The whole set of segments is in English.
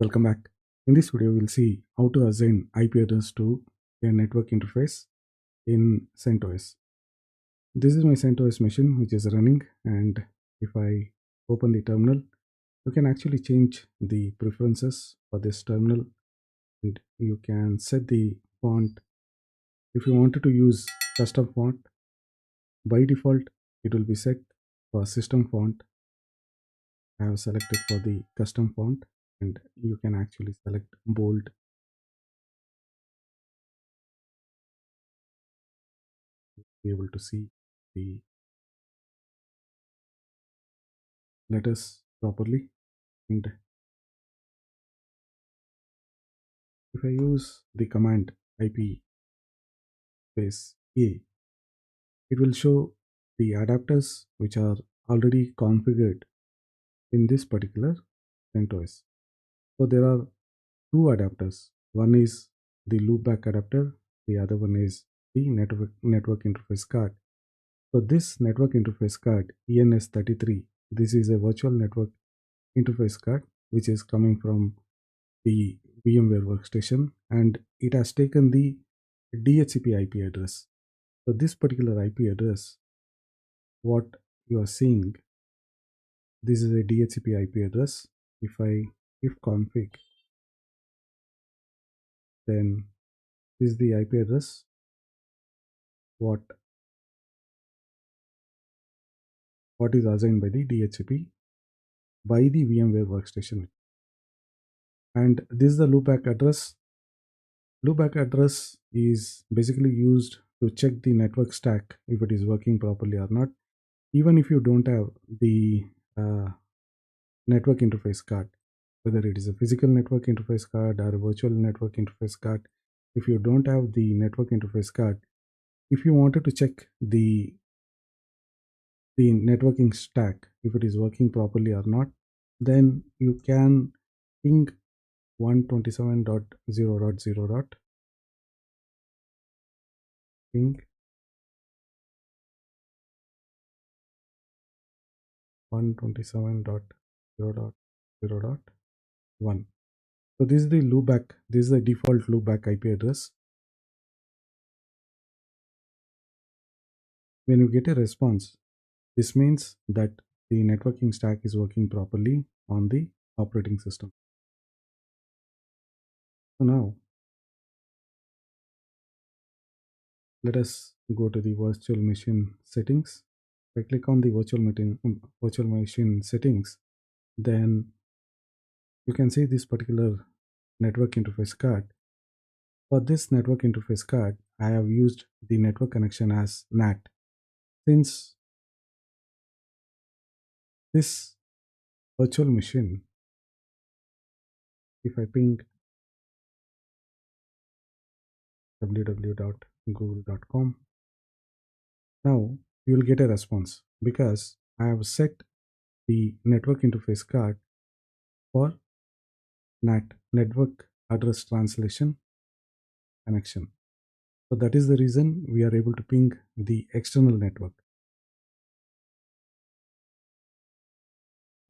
Welcome back. In this video, we'll see how to assign IP address to a network interface in CentOS. This is my CentOS machine which is running, and if I open the terminal, you can actually change the preferences for this terminal, and you can set the font. If you wanted to use custom font, by default it will be set for system font. I have selected for the custom font, and you can actually select bold. Be able to see the letters properly. And if I use the command IP space A, it will show the adapters which are already configured in this particular CentOS. So there are two adapters. One is the loopback adapter, the other one is the network interface card. So this network interface card ENS33, this is a virtual network interface card which is coming from the VMware workstation, and it has taken the DHCP IP address. So this particular IP address, what you are seeing, this is a DHCP IP address. If I ifconfig, then this is the IP address what is assigned by the DHCP by the VMware workstation. And this is the loopback address. Loopback address is basically used to check the network stack if it is working properly or not, even if you don't have the network interface card, whether it is a physical network interface card or a virtual network interface card. If you don't have the network interface card, if you wanted to check the networking stack if it is working properly or not, then you can ping 127.0.0. Ping 127.0.0.1. So this is the loopback, this is the default loopback IP address. When you get a response, this means that the networking stack is working properly on the operating system. So now let us go to the virtual machine settings. If I click on the virtual machine settings, then you can see this particular network interface card. For this network interface card, I have used the network connection as NAT. Since this virtual machine, if I ping www.google.com, now you will get a response because I have set the network interface card for NAT, network address translation connection. So that is the reason we are able to ping the external network.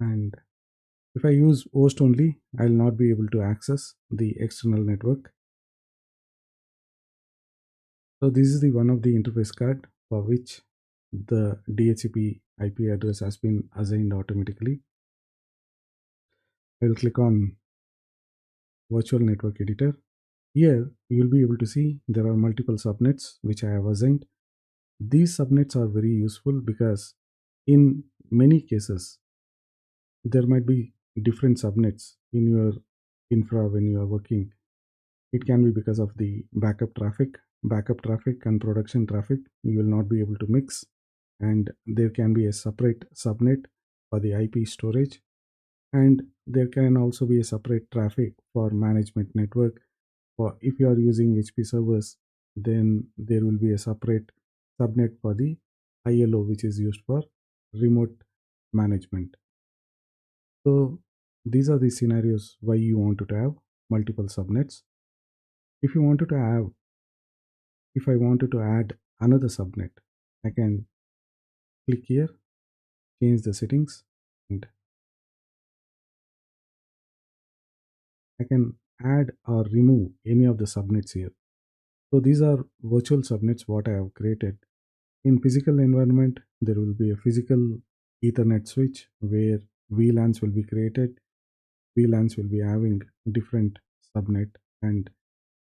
And if I use host only, I will not be able to access the external network. So this is the one of the interface card for which the DHCP IP address has been assigned automatically. I will click on virtual network editor. Here you will be able to see there are multiple subnets which I have assigned. These subnets are very useful because in many cases there might be different subnets in your infra when you are working. It can be because of the backup traffic and production traffic. You will not be able to mix, and there can be a separate subnet for the IP storage, and there can also be a separate traffic for management network. For if you are using HP servers, then there will be a separate subnet for the ILO, which is used for remote management. So these are the scenarios why you wanted to have multiple subnets. If you wanted to have, if I wanted to add another subnet, I can click here, change the settings, and I can add or remove any of the subnets here. So these are virtual subnets what I have created. In physical environment, there will be a physical Ethernet switch where VLANs will be created. VLANs will be having different subnet, and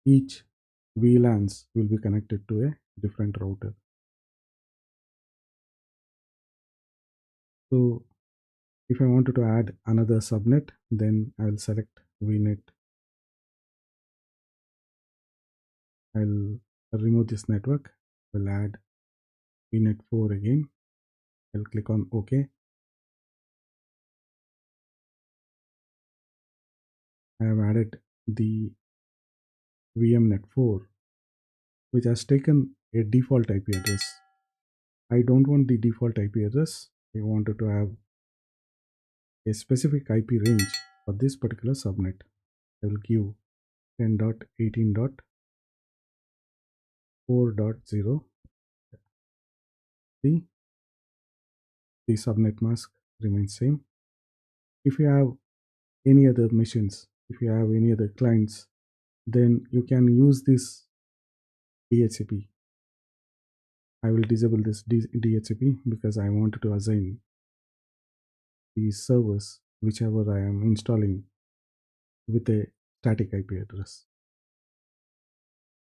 each VLANs will be connected to a different router. So if I wanted to add another subnet, then I will select VNet. I'll remove this network. I'll add VNet 4 again. I'll click on OK. I have added the VMnet 4, which has taken a default IP address. I don't want the default IP address. I wanted to have a specific IP range for this particular subnet. I will give 10.18.4.0. The, the subnet mask remains same. If you have any other machines, if you have any other clients, then you can use this DHCP. I will disable this DHCP because I wanted to assign the servers whichever I am installing with a static IP address.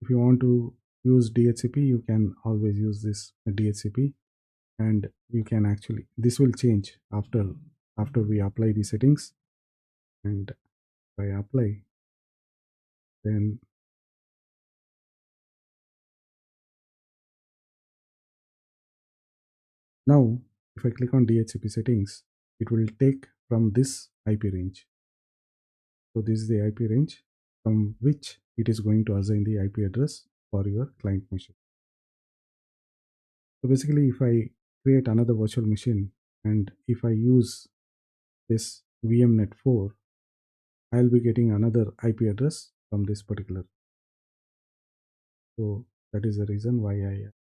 If you want to use DHCP, you can always use this DHCP, and you can actually, this will change after we apply the settings. And if I apply, then now if I click on DHCP settings, it will take from this IP range. So this is the IP range from which it is going to assign the IP address for your client machine. So basically, if I create another virtual machine and if I use this VMnet 4, I'll be getting another IP address from this particular. So that is the reason why I have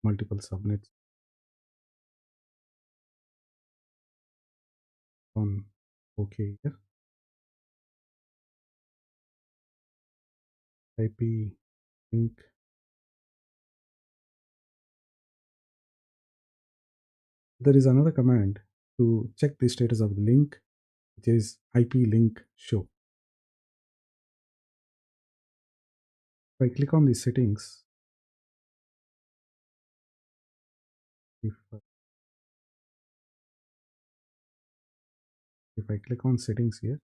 multiple subnets on OK here. IP link. There is another command to check the status of the link, which is IP link show. If I click on the settings, if I click on settings here,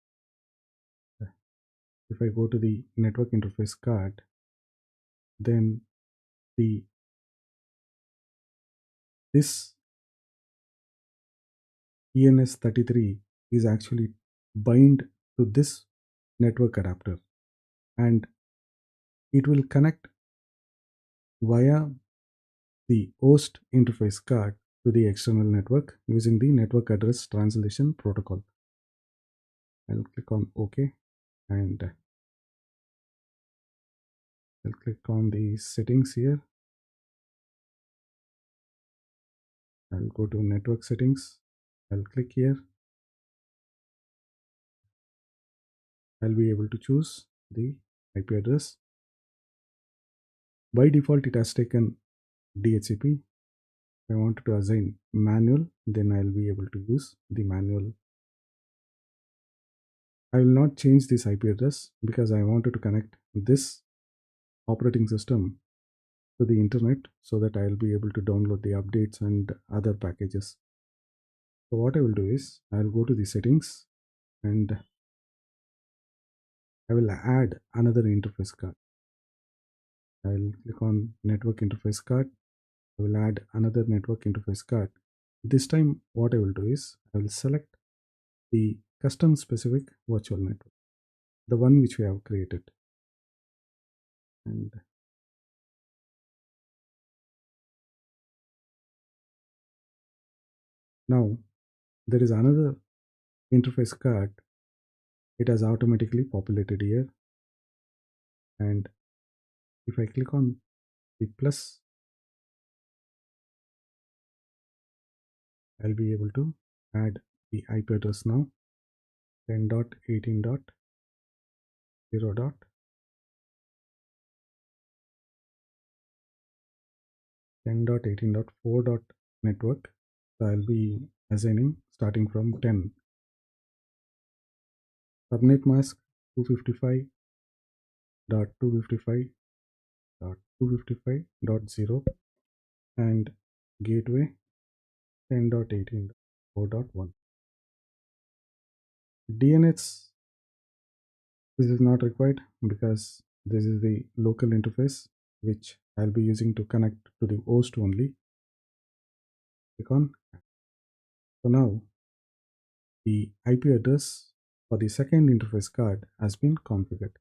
if I go to the network interface card, then this ENS33 is actually bind to this network adapter, and it will connect via the host interface card to the external network using the network address translation protocol. I'll click on OK, and I'll click on the settings here. I'll go to network settings. I'll click here. I'll be able to choose the IP address. By default, it has taken DHCP. If I wanted to assign manual, then I'll be able to use the manual. I will not change this IP address because I wanted to connect this operating system to the internet so that I'll be able to download the updates and other packages. So what I will do is I'll go to the settings and I will add another interface card. I will click on network interface card. I will add another network interface card. This time what I will do is I will select the custom specific virtual network, the one which we have created. And now there is another interface card. It has automatically populated here. And if I click on the plus, I'll be able to add the IP address now, 10.18. 0 dot 10.18.4 dot network. So I'll be assigning starting from 10. Subnet mask 255.255.255.0 and gateway 10.18.4.1. DNS, this is not required because this is the local interface which I'll be using to connect to the host only. Click on. So now the IP address for the second interface card has been configured.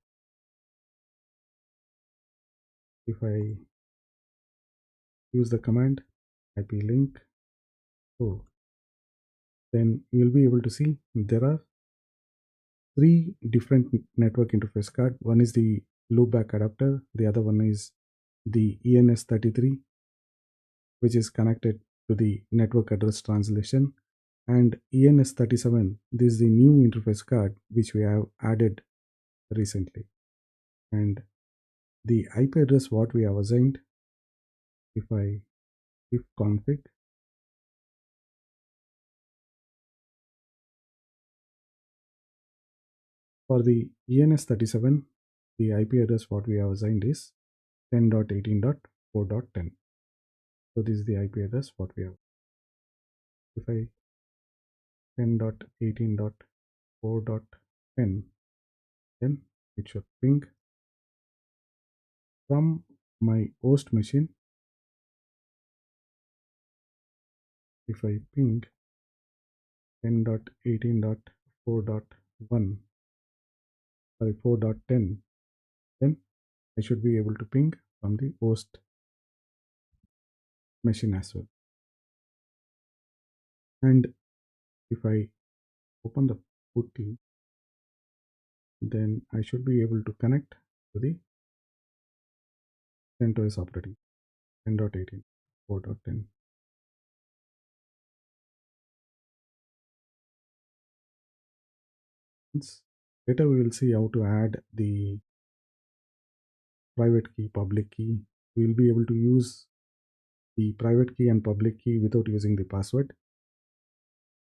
If I use the command IP link, then you'll be able to see there are three different network interface card. One is the loopback adapter, the other one is the ENS33, which is connected to the network address translation, and ENS37, this is the new interface card which we have added recently. And the IP address what we have assigned, if I ifconfig, for the ENS37, the IP address what we have assigned is 10.18.4.10. So this is the IP address what we have. If I 10.18.4.10, then it should ping from my host machine. If I ping 10.18.4.1, sorry 4.10, then I should be able to ping from the host machine as well. And if I open the putty, then I should be able to connect to the CentOS operating 10.18, 4.10. Later we will see how to add the private key, public key. We will be able to use the private key and public key without using the password.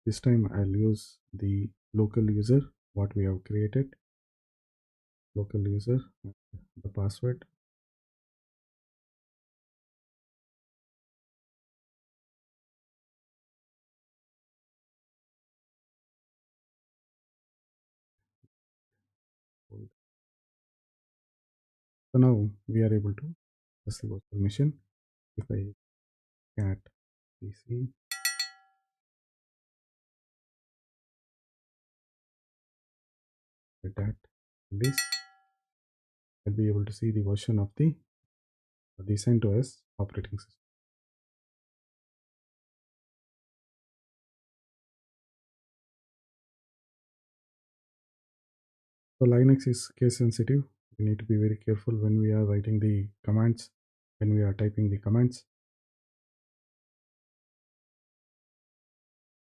This time I'll use the local user what we have created. Local user, the password. So now we are able to access the virtual machine. If I cat PC, like that, this, I'll be able to see the version of the CentOS operating system. So Linux is case sensitive. We need to be very careful when we are writing the commands, when we are typing the commands.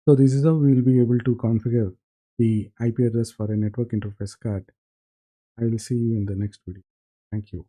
So this is how we will be able to configure the IP address for a network interface card. I will see you in the next video. Thank you.